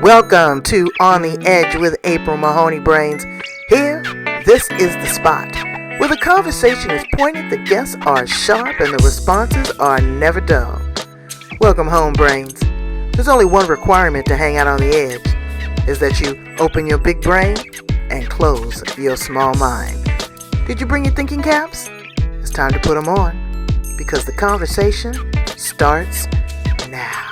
Welcome to On the Edge with April Mahoney Brains. Here, this is the spot where the conversation is pointed, the guests are sharp, and the responses are never dull. Welcome home, Brains. There's only one requirement to hang out on the edge, is that you open your big brain and close your small mind. Did you bring your thinking caps? It's time to put them on, because the conversation starts now.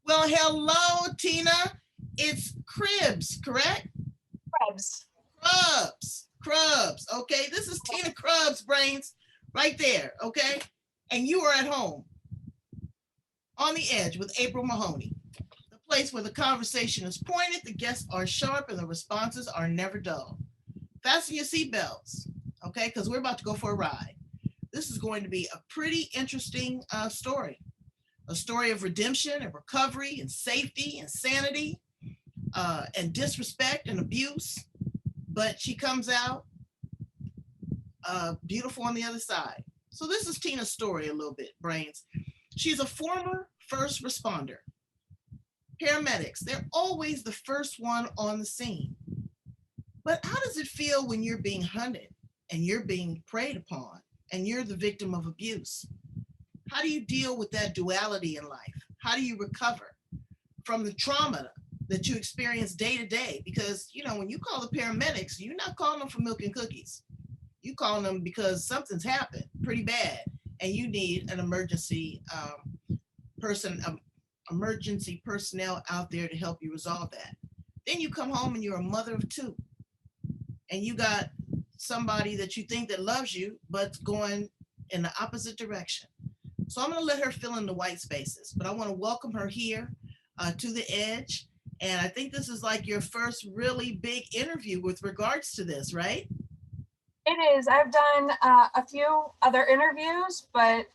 Well, hello, Tina. It's Krebs, correct? Krebs. Crubs. Okay, this is Tina Krebs, Brains, right there. Okay, and you are at home, on the edge with April Mahoney, the place where the conversation is pointed, the guests are sharp, and the responses are never dull. Fasten your seatbelts, okay, because we're about to go for a ride. This is going to be a pretty interesting story. A story of redemption and recovery and safety and sanity and disrespect and abuse. But she comes out beautiful on the other side. So this is Tina's story a little bit, Brains. She's a former first responder. Paramedics, they're always the first one on the scene. But how does it feel when you're being hunted and you're being preyed upon and you're the victim of abuse? How do you deal with that duality in life? How do you recover from the trauma that you experience day to day? Because, you know, when you call the paramedics, you're not calling them for milk and cookies. You calling them because something's happened pretty bad and you need an emergency emergency personnel out there to help you resolve that. Then you come home and you're a mother of two and you got somebody that you think that loves you, but going in the opposite direction. So I'm going to let her fill in the white spaces, but I want to welcome her here to the edge. And I think this is like your first really big interview with regards to this, right? It is. I've done a few other interviews, but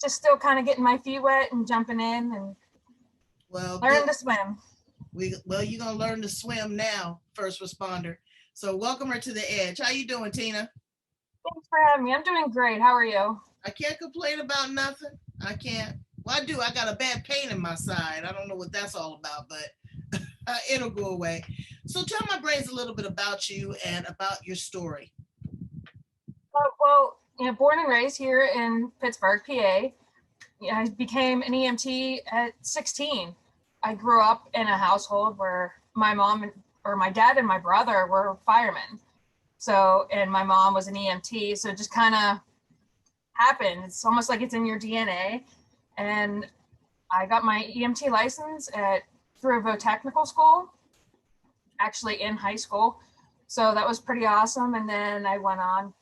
just still kind of getting my feet wet and jumping in and learning to swim. You're going to learn to swim now, first responder. So welcome her to the edge. How you doing, Tina? Thanks for having me. I'm doing great. How are you? I can't complain about nothing. I can't. Well, I do. I got a bad pain in my side. I don't know what that's all about, but it'll go away. So tell my brains a little bit about you and about your story. Well, born and raised here in Pittsburgh, PA. I became an EMT at 16. I grew up in a household where my dad and my brother were firemen. So, and my mom was an EMT. So it just kind of happened. It's almost like it's in your DNA. And I got my EMT license through a technical school, actually in high school. So that was pretty awesome. And then I went on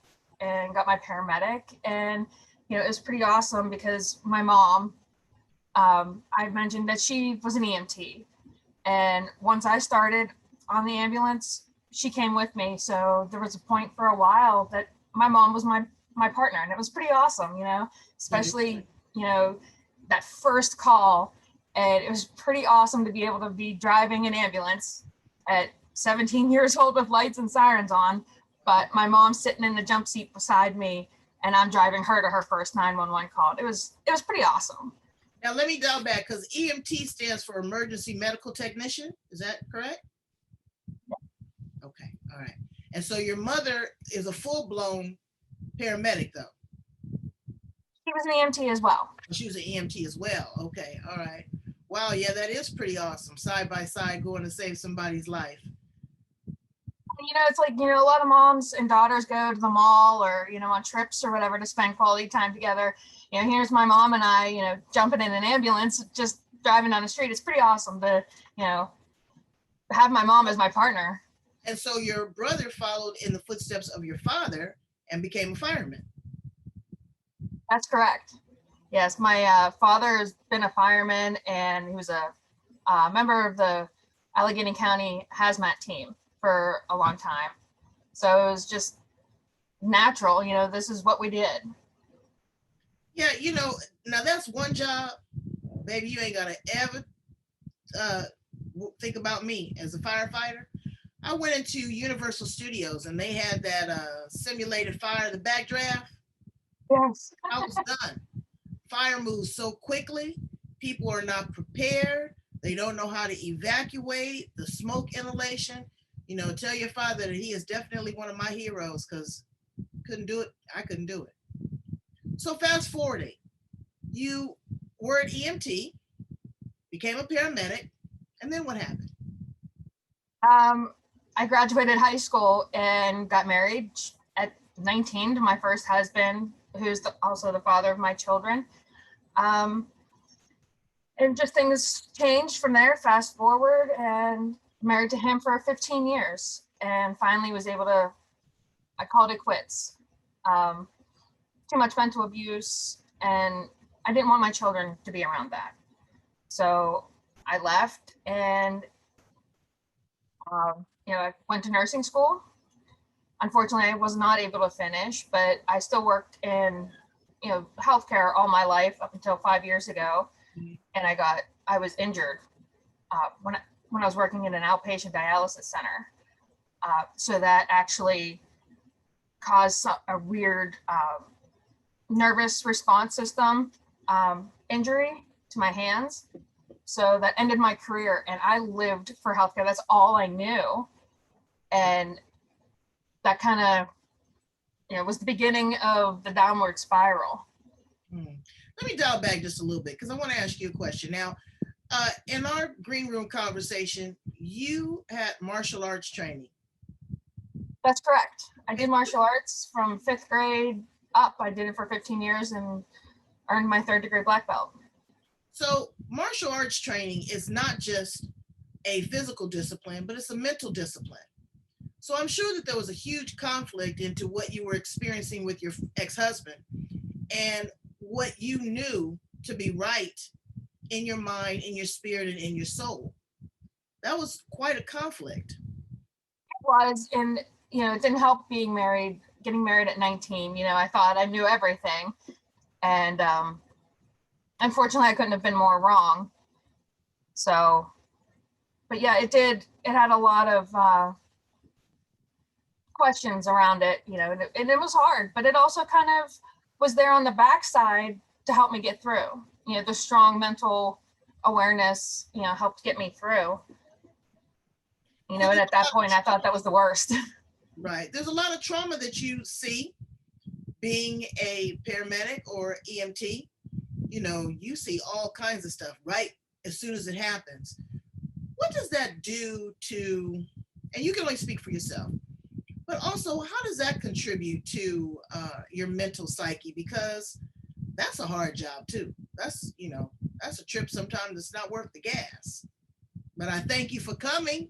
and got my paramedic. And, it was pretty awesome because my mom, I mentioned that she was an EMT. And once I started on the ambulance, she came with me. So there was a point for a while that my mom was my partner, and it was pretty awesome, especially, that first call. And it was pretty awesome to be able to be driving an ambulance at 17 years old with lights and sirens on, but my mom's sitting in the jump seat beside me and I'm driving her to her first 911 call. It was pretty awesome. Now let me dial back, because EMT stands for emergency medical technician. Is that correct? Yeah. Okay. All right. And so your mother is a full-blown paramedic, though. She was an EMT as well. She was an EMT as well. Okay. All right. Wow. Yeah, that is pretty awesome. Side by side, going to save somebody's life. It's like, a lot of moms and daughters go to the mall or, on trips or whatever to spend quality time together. Here's my mom and I, jumping in an ambulance, just driving down the street. It's pretty awesome to, have my mom as my partner. And so your brother followed in the footsteps of your father and became a fireman. That's correct. Yes, my father has been a fireman, and he was a member of the Allegheny County hazmat team for a long time. So it was just natural, this is what we did. Yeah, now that's one job, baby, you ain't gotta ever think about me as a firefighter. I went into Universal Studios and they had that simulated fire, the backdraft. Yes. How it's done. Fire moves so quickly. People are not prepared. They don't know how to evacuate the smoke inhalation. You know, tell your father that he is definitely one of my heroes because couldn't do it. I couldn't do it. So fast forwarding, you were an EMT, became a paramedic, and then what happened? I graduated high school and got married at 19 to my first husband, who's also the father of my children. Um, and just things changed from there. Fast forward, and married to him for 15 years, and finally was able to. I called it quits. Um, Too much mental abuse, and I didn't want my children to be around that. So I left, and I went to nursing school. Unfortunately, I was not able to finish, but I still worked in, healthcare all my life up until 5 years ago. And I was injured when I was working in an outpatient dialysis center. So that actually caused a weird nervous response system injury to my hands. So that ended my career, and I lived for healthcare. That's all I knew. And that kind of, was the beginning of the downward spiral. Let me dial back just a little bit because I want to ask you a question. Now, in our green room conversation, you had martial arts training. That's correct. I did martial arts from 5th grade up. I did it for 15 years and earned my 3rd degree black belt. So martial arts training is not just a physical discipline, but it's a mental discipline. So I'm sure that there was a huge conflict into what you were experiencing with your ex-husband and what you knew to be right in your mind, in your spirit, and in your soul. That was quite a conflict. It was, and it didn't help getting married at 19. I thought I knew everything, and unfortunately, I couldn't have been more wrong. So, but yeah, it did. It had a lot of questions around it, and it was hard, but it also kind of was there on the backside to help me get through. The strong mental awareness, helped get me through. And at that point, I thought that was the worst. Right. There's a lot of trauma that you see being a paramedic or EMT. You see all kinds of stuff right as soon as it happens. What does that do to, and you can only speak for yourself, but also how does that contribute to your mental psyche? Because that's a hard job too. That's a trip sometimes that's not worth the gas. But I thank you for coming.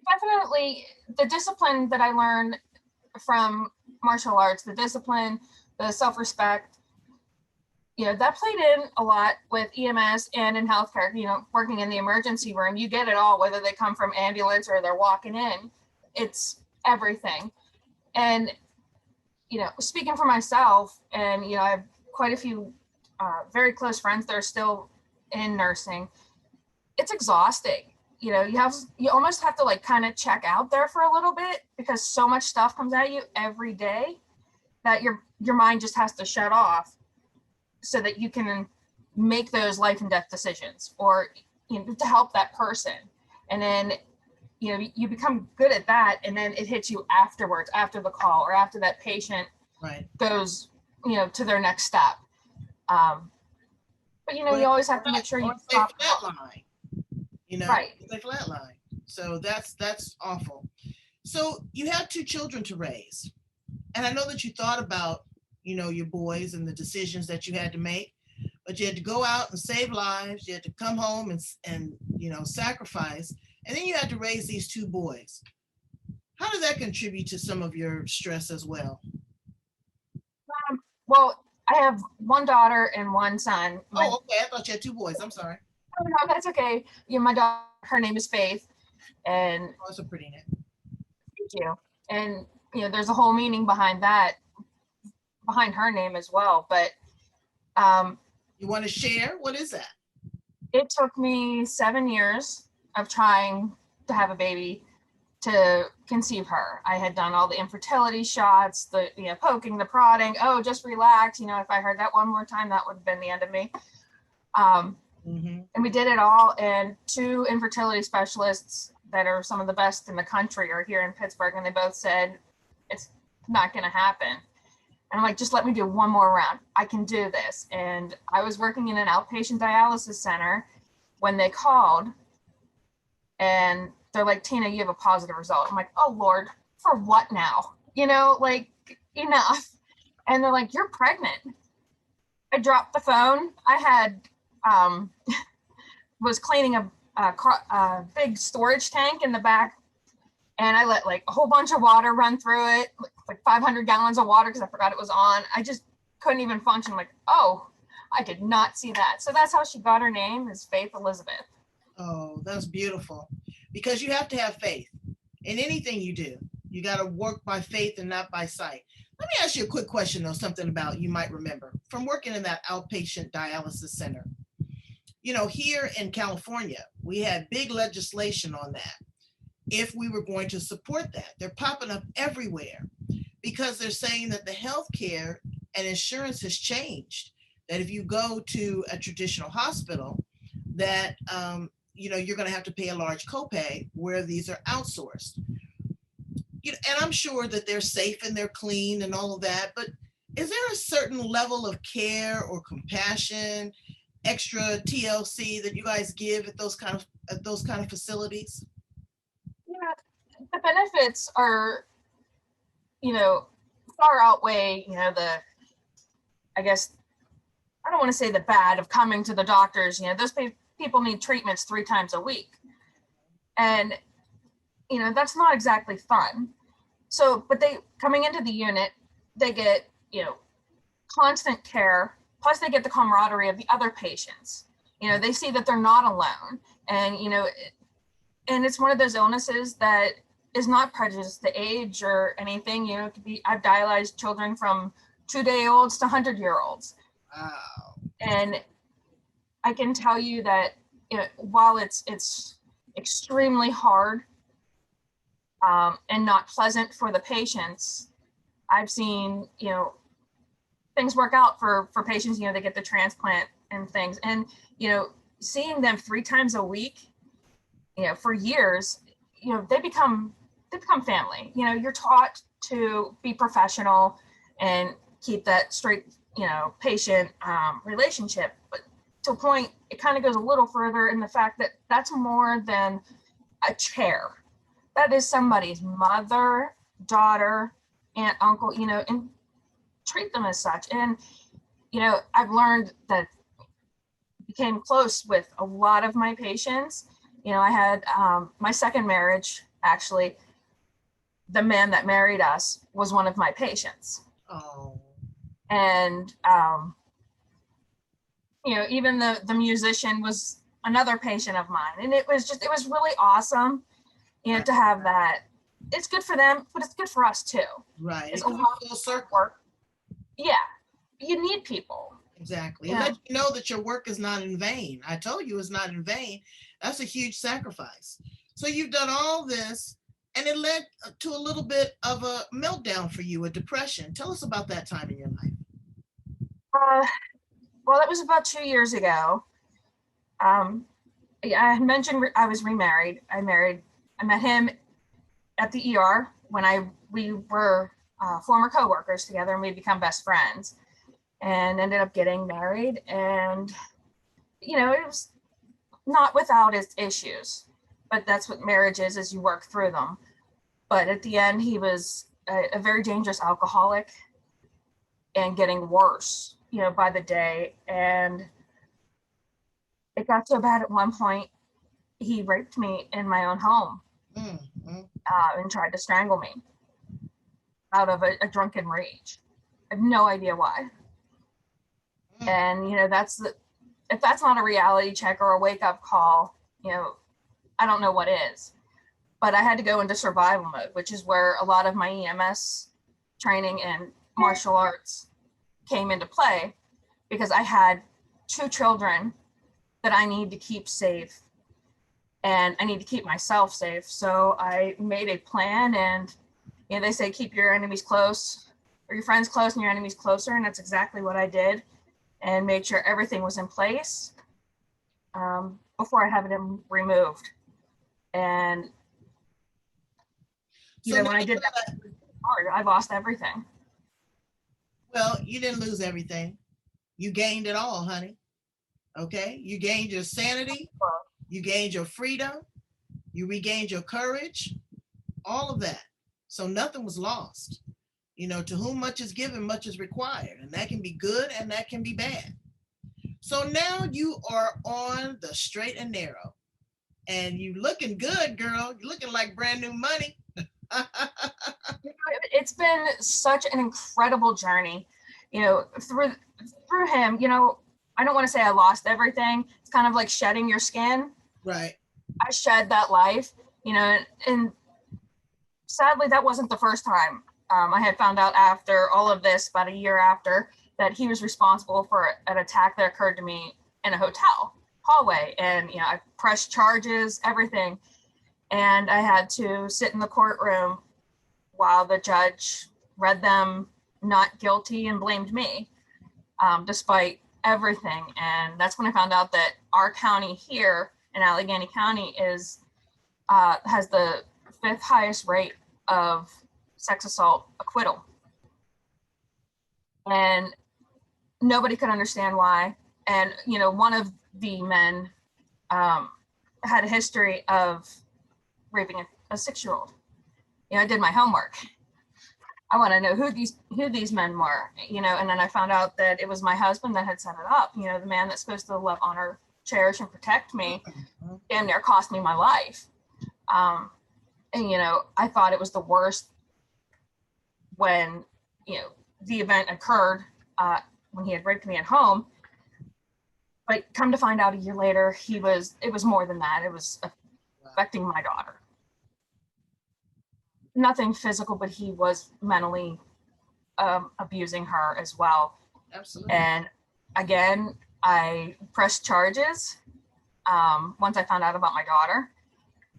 Definitely the discipline that I learned from martial arts, the discipline, the self-respect, that played in a lot with EMS and in healthcare. Working in the emergency room, you get it all, whether they come from ambulance or they're walking in. It's everything. And speaking for myself, and I have quite a few very close friends that are still in nursing. It's exhausting. You almost have to kind of check out there for a little bit because so much stuff comes at you every day that your mind just has to shut off so that you can make those life and death decisions or to help that person. And then you become good at that, and then it hits you afterwards, after the call or after that patient goes to their next step. But you always have to make sure you stop. Right. They flatline. So that's awful. So you have 2 children to raise. And I know that you thought about, your boys and the decisions that you had to make, but you had to go out and save lives. You had to come home and sacrifice. And then you had to raise these 2 boys. How does that contribute to some of your stress as well? Well, I have 1 daughter and 1 son. Okay. I thought you had 2 boys. I'm sorry. Oh, no, that's okay. My daughter, her name is Faith, and that's a pretty name. Thank you. And there's a whole meaning behind her name as well. But you want to share? What is that? It took me 7 years of trying to have a baby to conceive her. I had done all the infertility shots, the poking, the prodding. Oh, just relax. If I heard that one more time, that would have been the end of me. And we did it all. And 2 infertility specialists that are some of the best in the country are here in Pittsburgh, and they both said it's not going to happen. And I'm like, just let me do one more round. I can do this. And I was working in an outpatient dialysis center when they called, and they're like, Tina, you have a positive result. I'm like, oh Lord, for what now? Enough. And they're like, you're pregnant. I dropped the phone. I had was cleaning a big storage tank in the back, and I let like a whole bunch of water run through it, like 500 gallons of water, because I forgot it was on. I just couldn't even function. I'm like, oh, I did not see that. So that's how she got her name, is Faith Elizabeth. Oh, that's beautiful. Because you have to have faith in anything you do. You got to work by faith and not by sight. Let me ask you a quick question, though, something about you might remember from working in that outpatient dialysis center. Here in California, we had big legislation on that. If we were going to support that, they're popping up everywhere because they're saying that the healthcare and insurance has changed. That if you go to a traditional hospital, that you're going to have to pay a large copay, where these are outsourced. And I'm sure that they're safe and they're clean and all of that, but is there a certain level of care or compassion, extra TLC that you guys give at those kind of facilities? Yeah, the benefits are, far outweigh, I guess, I don't want to say the bad of coming to the doctors. Those people need treatments 3 times a week. And, that's not exactly fun. So, but they, coming into the unit, they get, constant care, plus they get the camaraderie of the other patients. They see that they're not alone. And, and it's one of those illnesses that is not prejudiced to age or anything. It could be, I've dialyzed children from 2-day-olds to 100-year-olds. Wow. And I can tell you that while it's extremely hard and not pleasant for the patients, I've seen things work out for patients. They get the transplant and things, and seeing them 3 times a week, for years, they become family. You're taught to be professional and keep that straight patient relationship, but to a point, it kind of goes a little further in the fact that that's more than a chair. That is somebody's mother, daughter, aunt, uncle, and treat them as such. And, I've learned that became close with a lot of my patients. I had my second marriage, actually, the man that married us was one of my patients. Oh. And, even the musician was another patient of mine. And it was really awesome, to have that. It's good for them, but it's good for us too. Right. It's a lot of circle work. Yeah. You need people. Exactly. And let you know that your work is not in vain. I told you it's not in vain. That's a huge sacrifice. So you've done all this, and it led to a little bit of a meltdown for you, a depression. Tell us about that time in your life. Well, that was about 2 years ago. I had mentioned I was remarried. I met him at the ER when we were former coworkers together, and we become best friends, and ended up getting married. And it was not without its issues, but that's what marriage is you work through them. But at the end, he was a very dangerous alcoholic and getting worse, by the day. And it got so bad at one point, he raped me in my own home. And tried to strangle me out of a drunken rage. I have no idea why. And, if that's not a reality check or a wake-up call, I don't know what is. But I had to go into survival mode, which is where a lot of my EMS training and martial arts came into play, because I had 2 children that I need to keep safe. and I need to keep myself safe. So I made a plan, and they say keep your enemies close, or your friends close and your enemies closer, and that's exactly what I did, and made sure everything was in place before I had him removed. And when I did that, hard. I lost everything. Well, you didn't lose everything. You gained it all, honey. Okay? You gained your sanity. You gained your freedom. You regained your courage. All of that. So nothing was lost. To whom much is given, much is required. And that can be good and that can be bad. So now you are on the straight and narrow. And you looking good, girl. You're looking like brand new money. It's been such an incredible journey, through him. I don't want to say I lost everything. It's kind of like shedding your skin. Right. I shed that life, and sadly that wasn't the first time. I had found out after all of this, about a year after, that he was responsible for an attack that occurred to me in a hotel hallway, and I pressed charges, everything. And I had to sit in the courtroom while the judge read them not guilty and blamed me, despite everything. And that's when I found out that our county here in Allegheny County has the 5th highest rate of sex assault acquittal. And nobody could understand why. And, one of the men had a history of raping a 6-year-old. I did my homework. I want to know who these men were, and then I found out that it was my husband that had set it up. The man that's supposed to love, honor, cherish, and protect me, damn near cost me my life. And I thought it was the worst when the event occurred, when he had raped me at home. But come to find out a year later, it was more than that. It was affecting my daughter. Nothing physical, but he was mentally abusing her as well. Absolutely. And again, I pressed charges once I found out about my daughter.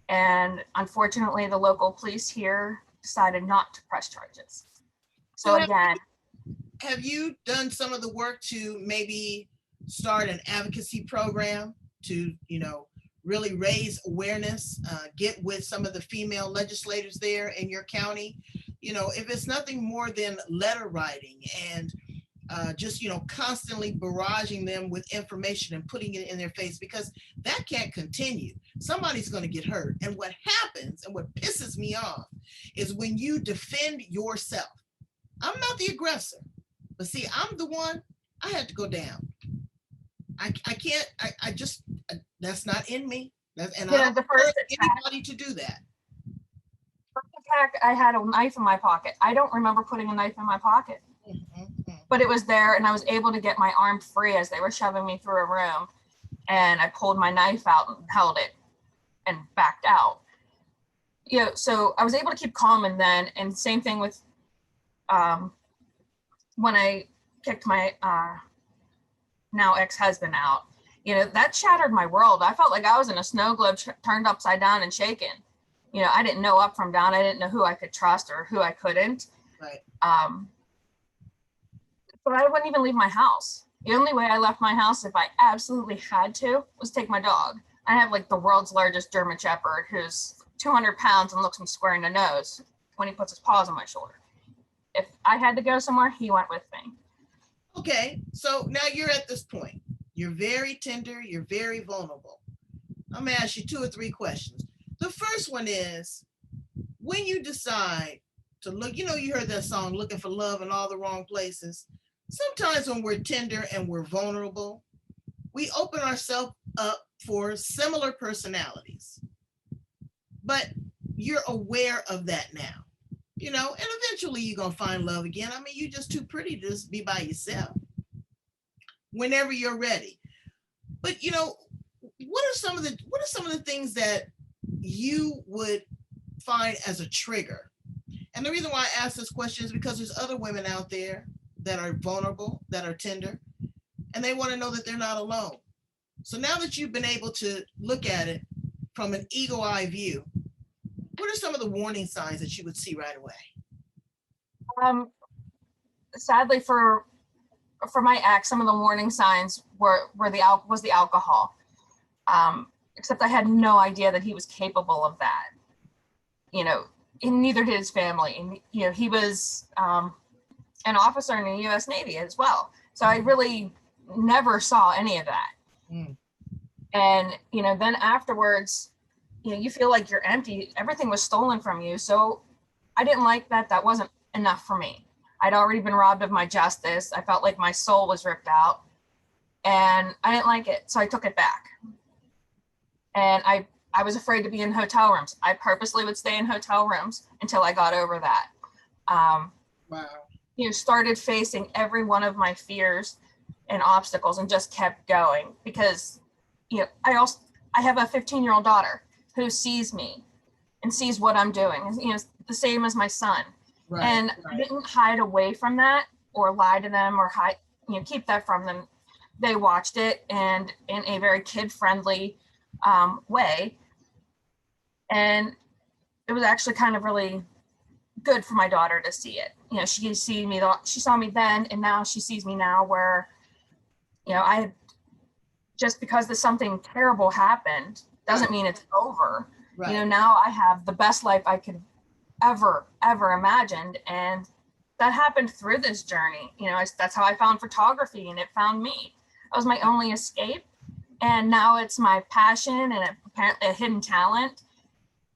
And unfortunately, the local police here decided not to press charges. So again, have you done some of the work to maybe start an advocacy program to, really raise awareness, get with some of the female legislators there in your county? If it's nothing more than letter writing and just, constantly barraging them with information and putting it in their face, because that can't continue. Somebody's going to get hurt. And what happens and what pisses me off is when you defend yourself. I'm not the aggressor, but see, I'm the one. I had to go down. I can't, I just, that's not in me. And I don't encourage anybody to do that. First attack, I had a knife in my pocket. I don't remember putting a knife in my pocket, but it was there, and I was able to get my arm free as they were shoving me through a room, and I pulled my knife out and held it and backed out. So I was able to keep calm, and then, and same thing with when I kicked my now ex-husband out, that shattered my world. I felt like I was in a snow globe turned upside down and shaken. I didn't know up from down. I didn't know who I could trust or who I couldn't. Right. But I wouldn't even leave my house. The only way I left my house, if I absolutely had to, was take my dog. I have like the world's largest German Shepherd who's 200 pounds and looks me square in the nose when he puts his paws on my shoulder. If I had to go somewhere, he went with me. Okay, so now you're at this point. You're very tender, you're very vulnerable. I'm gonna ask you 2 or 3 questions. The first one is, when you decide to look, you heard that song, Looking for Love in All the Wrong Places. Sometimes when we're tender and we're vulnerable, we open ourselves up for similar personalities. But you're aware of that now, and eventually you're going to find love again. I mean, you're just too pretty to just be by yourself whenever you're ready. But, what are some of the things that you would find as a trigger? And the reason why I ask this question is because there's other women out there that are vulnerable, that are tender, and they want to know that they're not alone. So now that you've been able to look at it from an eagle eye view, what are some of the warning signs that you would see right away? Sadly for my ex, some of the warning signs was the alcohol. Except I had no idea that he was capable of that. You know, and neither did his family. And, you know, he was an officer in the U.S. Navy as well. So I really never saw any of that. And, you know, then afterwards, you know, you feel like you're empty. Everything was stolen from you. So I didn't like that. That wasn't enough for me. I'd already been robbed of my justice. I felt like my soul was ripped out and I didn't like it. So I took it back. And I was afraid to be in hotel rooms. I purposely would stay in hotel rooms until I got over that. Wow. You know, started facing every one of my fears and obstacles and just kept going because, you know, I have a 15-year-old daughter who sees me and sees what I'm doing. You know, the same as my son. Right, and right. I didn't hide away from that or lie to them or keep that from them. They watched it and in a very kid-friendly way. And it was actually kind of really good for my daughter to see it. You know, she saw me then, and now she sees me now where, you know, just because something terrible happened doesn't mean it's over. Right. You know, now I have the best life I could ever imagined. And that happened through this journey. You know, that's how I found photography, and it found me. That was my only escape. And now it's my passion and apparently a hidden talent.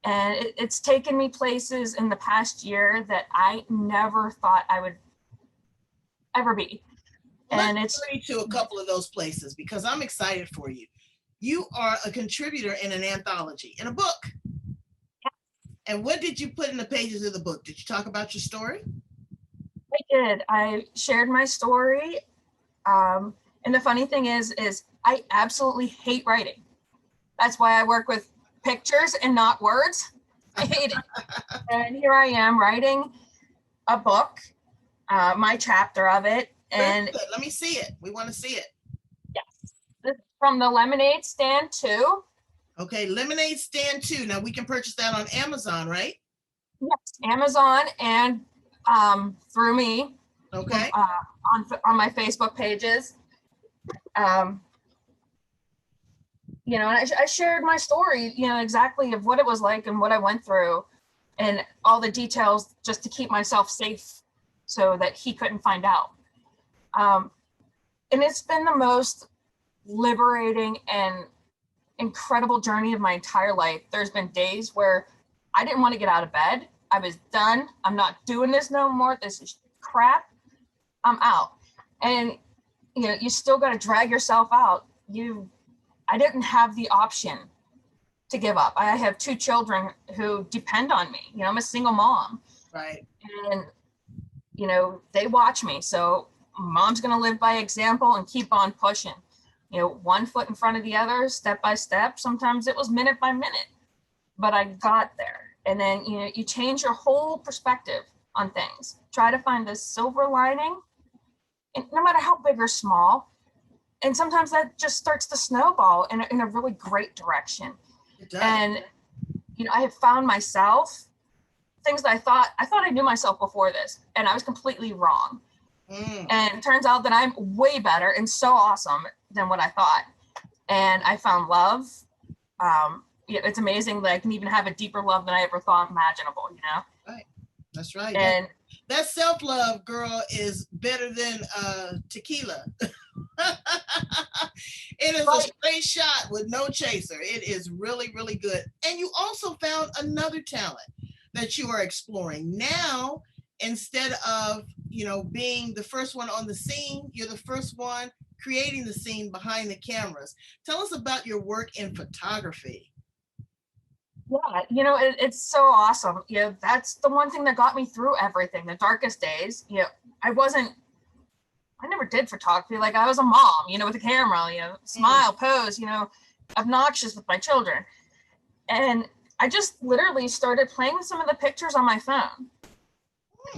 And it's taken me places in the past year that I never thought I would ever be. And Let's journey to a couple of those places because I'm excited for you. You are a contributor in an anthology, in a book. And what did you put in the pages of the book? Did you talk about your story? I did. I shared my story. And the funny thing is I absolutely hate writing. That's why I work with pictures and not words. I hate it. And here I am writing a book, my chapter of it. And let me see it. We want to see it. Yes. This is from the Lemonade Stand 2. Okay, Lemonade Stand 2. Now we can purchase that on Amazon, right? Yes, Amazon and through me. Okay. On my Facebook pages. You know, and I shared my story, you know, exactly of what it was like and what I went through and all the details just to keep myself safe so that he couldn't find out. And it's been the most liberating and incredible journey of my entire life. There's been days where I didn't want to get out of bed. I was done. I'm not doing this no more. This is crap. I'm out. And, you know, you still got to drag yourself out. I didn't have the option to give up. I have 2 children who depend on me. You know, I'm a single mom. Right. And, you know, they watch me. So mom's going to live by example and keep on pushing. You know, one foot in front of the other, step by step. Sometimes it was minute by minute, but I got there. And then, you know, you change your whole perspective on things. Try to find the silver lining, and no matter how big or small. And sometimes that just starts to snowball in a really great direction. It does. And, you know, I have found myself, things that I thought I knew myself before this, and I was completely wrong. And it turns out that I'm way better and so awesome than what I thought. And I found love. It's amazing that I can even have a deeper love than I ever thought imaginable, you know? Right. That's right. And that self-love, girl, is better than tequila. It is a straight shot with no chaser. It is really, really good. And you also found another talent that you are exploring. Now, instead of, you know, being the first one on the scene, you're the first one creating the scene behind the cameras. Tell us about your work in photography. Yeah, you know, it's so awesome. You know, that's the one thing that got me through everything, the darkest days. You know, I never did photography. Like, I was a mom, you know, with a camera, you know, smile, pose, you know, obnoxious with my children. And I just literally started playing with some of the pictures on my phone.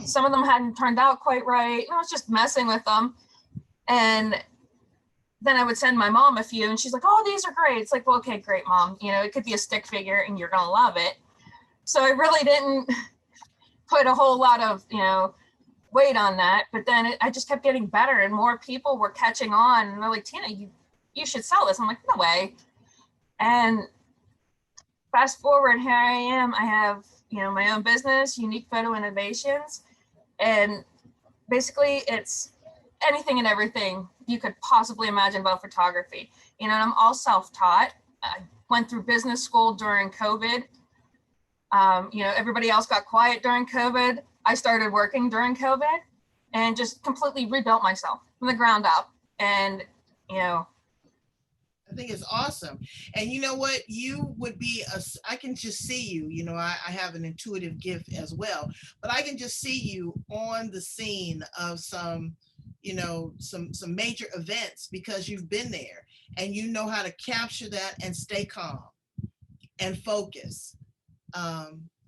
Some of them hadn't turned out quite right. I was just messing with them. And then I would send my mom a few and she's like, oh, these are great. It's like, well, okay, great, mom. You know, it could be a stick figure and you're going to love it. So I really didn't put a whole lot of, you know, weight on that. But then I just kept getting better and more people were catching on. And they're like, Tina, you should sell this. I'm like, no way. And fast forward, here I am. I have, you know, my own business, Unique Photo Innovations. And basically it's anything and everything you could possibly imagine about photography. You know, and I'm all self-taught. I went through business school during COVID. You know, everybody else got quiet during COVID. I started working during COVID and just completely rebuilt myself from the ground up. And, you know, I think it's awesome. And you know what? You would be, I can just see you, you know, I have an intuitive gift as well, but I can just see you on the scene of some, you know, some major events because you've been there and you know how to capture that and stay calm and focus.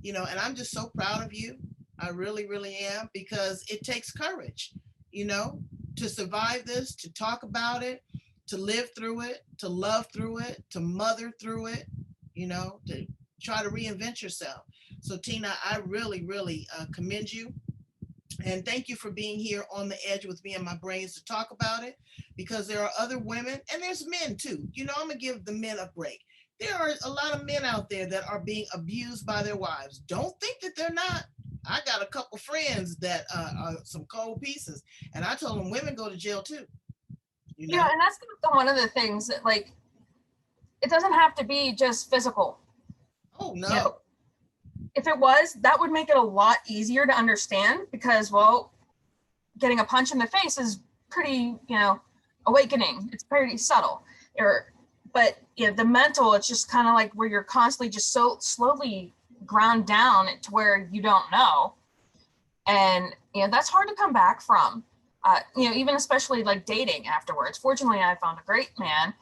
You know, and I'm just so proud of you. I really, really am, because it takes courage, you know, to survive this, to talk about it, to live through it, to love through it, to mother through it, you know, to try to reinvent yourself. So Tina, I really, really commend you. And thank you for being here on the edge with me and my brains to talk about it, because there are other women and there's men too. You know, I'm going to give the men a break. There are a lot of men out there that are being abused by their wives. Don't think that they're not. I got a couple friends that are some cold pieces, and I told them women go to jail too. You know? Yeah, and that's one of the things that, like, it doesn't have to be just physical. Oh, no. You know, if it was, that would make it a lot easier to understand because, well, getting a punch in the face is pretty, you know, awakening. It's pretty subtle. But, you know, the mental, it's just kind of like where you're constantly just so slowly ground down to where you don't know. And, you know, that's hard to come back from. You know, even especially like dating afterwards. Fortunately, I found a great man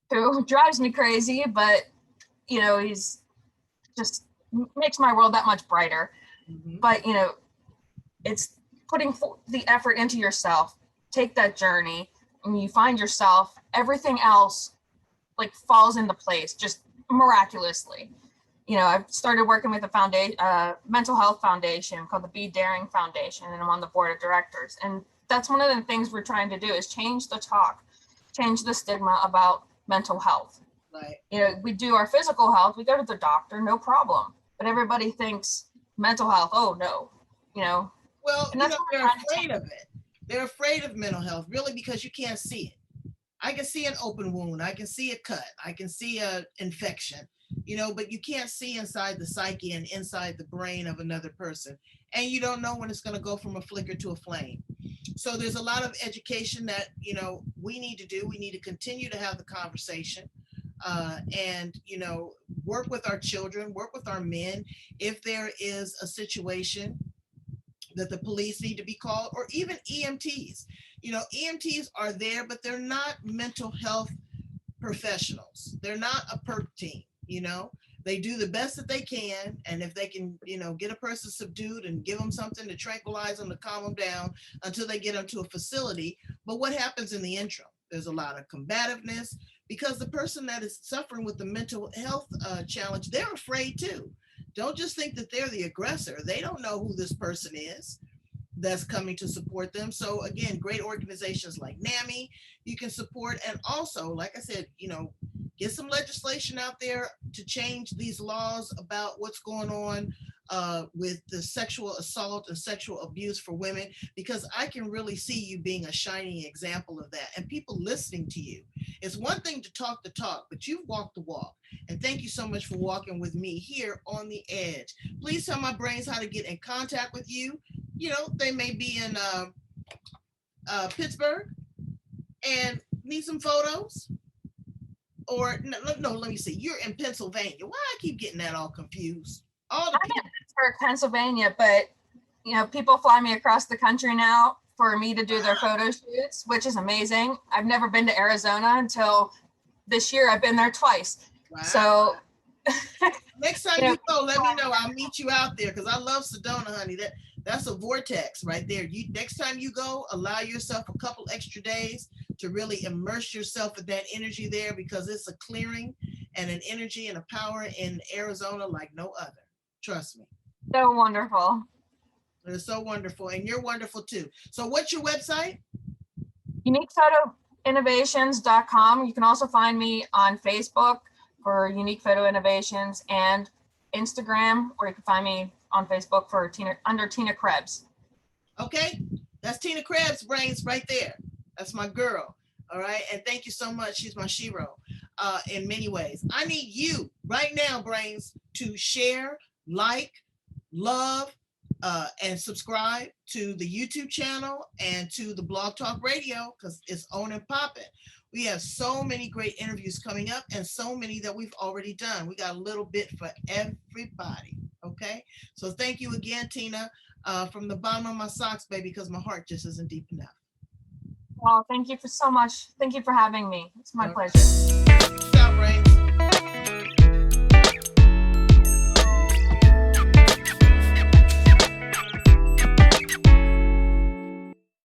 who drives me crazy, but, you know, he's just makes my world that much brighter. Mm-hmm. But, you know, it's putting the effort into yourself, take that journey, and you find yourself, everything else like falls into place just miraculously. You know, I've started working with a mental health foundation called the Be Daring Foundation, and I'm on the board of directors. And that's one of the things we're trying to do is change the talk, change the stigma about mental health. Right. You know, we do our physical health, we go to the doctor, no problem. But everybody thinks mental health, oh no, you know. Well, you know, they're afraid of it. They're afraid of mental health, really, because you can't see it. I can see an open wound. I can see a cut. I can see an infection, you know, but you can't see inside the psyche and inside the brain of another person. And you don't know when it's going to go from a flicker to a flame. So there's a lot of education that, you know, we need to do. We need to continue to have the conversation and, you know, work with our children, work with our men. If there is a situation that the police need to be called, or even EMTs. You know, EMTs are there, but they're not mental health professionals. They're not a PERT team, you know. They do the best that they can, and if they can, you know, get a person subdued and give them something to tranquilize them, to calm them down until they get them to a facility. But what happens in the interim? There's a lot of combativeness, because the person that is suffering with the mental health challenge, they're afraid too. Don't just think that they're the aggressor. They don't know who this person is that's coming to support them. So again, great organizations like NAMI you can support. And also, like I said, you know, get some legislation out there to change these laws about what's going on with the sexual assault and sexual abuse for women, because I can really see you being a shining example of that and people listening to you. It's one thing to talk the talk, but you've walked the walk. And thank you so much for walking with me here on the edge. Please tell my brains how to get in contact with you. You know, they may be in Pittsburgh and need some photos. Or no, let me see. You're in Pennsylvania. Why I keep getting that all confused? All the I'm in Pittsburgh, Pennsylvania, but you know, people fly me across the country now for me to do their photo shoots, which is amazing. I've never been to Arizona until this year. I've been there twice. Wow. So next time you go, let me know. I'll meet you out there, because I love Sedona, honey. That's a vortex right there. You next time you go, allow yourself a couple extra days to really immerse yourself in that energy there, because it's a clearing and an energy and a power in Arizona like no other. Trust me. So wonderful. It's so wonderful, and you're wonderful too. So what's your website? UniquePhotoInnovations.com. You can also find me on Facebook for Unique Photo Innovations, and Instagram, or you can find me on Facebook for under Tina Krebs. Okay, that's Tina Krebs, Brains, right there. That's my girl. All right, and thank you so much. She's my shero in many ways. I need you right now, Brains, to share, like, love, and subscribe to the YouTube channel and to the Blog Talk Radio, because it's on and popping. We have so many great interviews coming up, and so many that we've already done. We got a little bit for everybody. Okay, so thank you again, Tina, from the bottom of my socks, baby, because my heart just isn't deep enough. Well, thank you so much. Thank you for having me. It's my All pleasure.